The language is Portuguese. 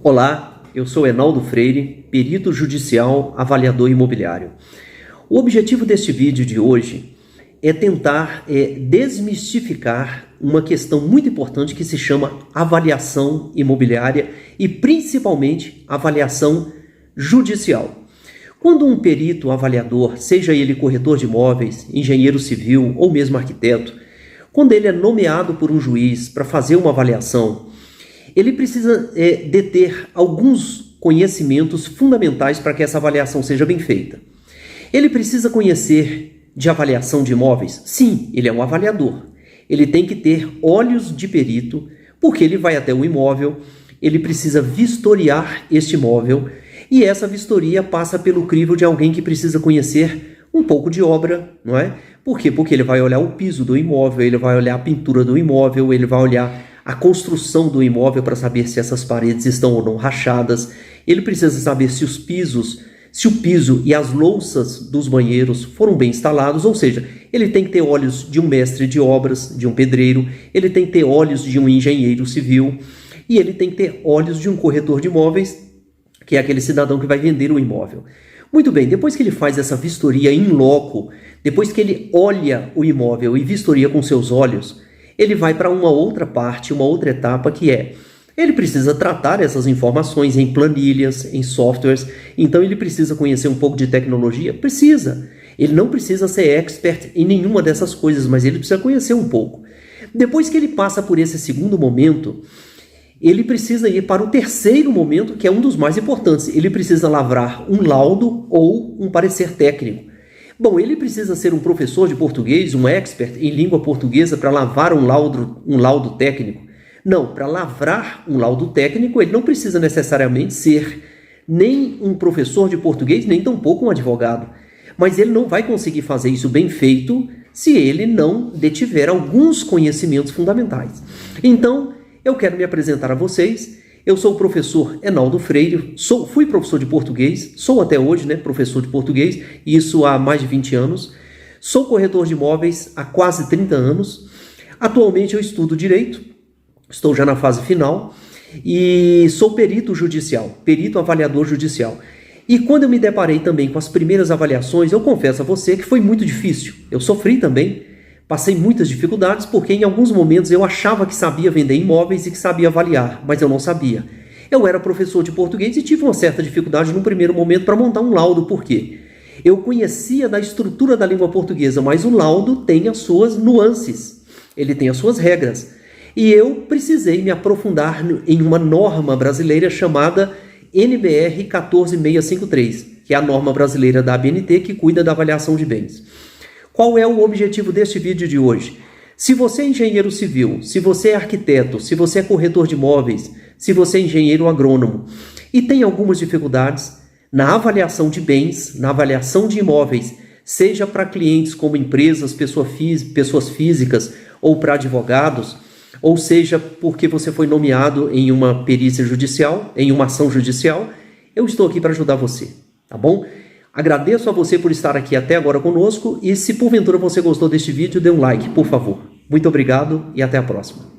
Olá, eu sou Enaldo Freire, perito judicial, avaliador imobiliário. O objetivo deste vídeo de hoje é tentar desmistificar uma questão muito importante que se chama avaliação imobiliária e principalmente avaliação judicial. Quando um perito avaliador, seja ele corretor de imóveis, engenheiro civil ou mesmo arquiteto, quando ele é nomeado por um juiz para fazer uma avaliação, ele precisa deter alguns conhecimentos fundamentais para que essa avaliação seja bem feita. Ele precisa conhecer de avaliação de imóveis? Sim, ele é um avaliador. Ele tem que ter olhos de perito, porque ele vai até o imóvel, ele precisa vistoriar este imóvel, e essa vistoria passa pelo crivo de alguém que precisa conhecer um pouco de obra, não é? Por quê? Porque ele vai olhar o piso do imóvel, ele vai olhar a pintura do imóvel, ele vai olhar a construção do imóvel para saber se essas paredes estão ou não rachadas. Ele precisa saber se o piso e as louças dos banheiros foram bem instalados, ou seja, ele tem que ter olhos de um mestre de obras, de um pedreiro, ele tem que ter olhos de um engenheiro civil e ele tem que ter olhos de um corretor de imóveis, que é aquele cidadão que vai vender o imóvel. Muito bem, depois que ele faz essa vistoria in loco, depois que ele olha o imóvel e vistoria com seus olhos, ele vai para uma outra parte, uma outra etapa, que ele precisa tratar essas informações em planilhas, em softwares. Então ele precisa conhecer um pouco de tecnologia? Precisa. Ele não precisa ser expert em nenhuma dessas coisas, mas ele precisa conhecer um pouco. Depois que ele passa por esse segundo momento, ele precisa ir para o terceiro momento, que é um dos mais importantes. Ele precisa lavrar um laudo ou um parecer técnico. Bom, ele precisa ser um professor de português, um expert em língua portuguesa para lavrar um laudo técnico? Não, para lavrar um laudo técnico, ele não precisa necessariamente ser nem um professor de português, nem tampouco um advogado. Mas ele não vai conseguir fazer isso bem feito se ele não detiver alguns conhecimentos fundamentais. Então, eu quero me apresentar a vocês. Eu sou o professor Enaldo Freire, fui professor de português, sou até hoje professor de português, isso há mais de 20 anos. Sou corretor de imóveis há quase 30 anos. Atualmente eu estudo Direito, estou já na fase final, e sou perito judicial, perito avaliador judicial. E quando eu me deparei também com as primeiras avaliações, eu confesso a você que foi muito difícil. Eu sofri também. Passei muitas dificuldades porque em alguns momentos eu achava que sabia vender imóveis e que sabia avaliar, mas eu não sabia. Eu era professor de português e tive uma certa dificuldade no primeiro momento para montar um laudo. Por quê? Eu conhecia da estrutura da língua portuguesa, mas o laudo tem as suas nuances, ele tem as suas regras. E eu precisei me aprofundar em uma norma brasileira chamada NBR 14653, que é a norma brasileira da ABNT que cuida da avaliação de bens. Qual é o objetivo deste vídeo de hoje? Se você é engenheiro civil, se você é arquiteto, se você é corretor de imóveis, se você é engenheiro agrônomo e tem algumas dificuldades na avaliação de bens, na avaliação de imóveis, seja para clientes como empresas, pessoas físicas ou para advogados, ou seja porque você foi nomeado em uma perícia judicial, em uma ação judicial, eu estou aqui para ajudar você, tá bom? Agradeço a você por estar aqui até agora conosco e se porventura você gostou deste vídeo, dê um like, por favor. Muito obrigado e até a próxima.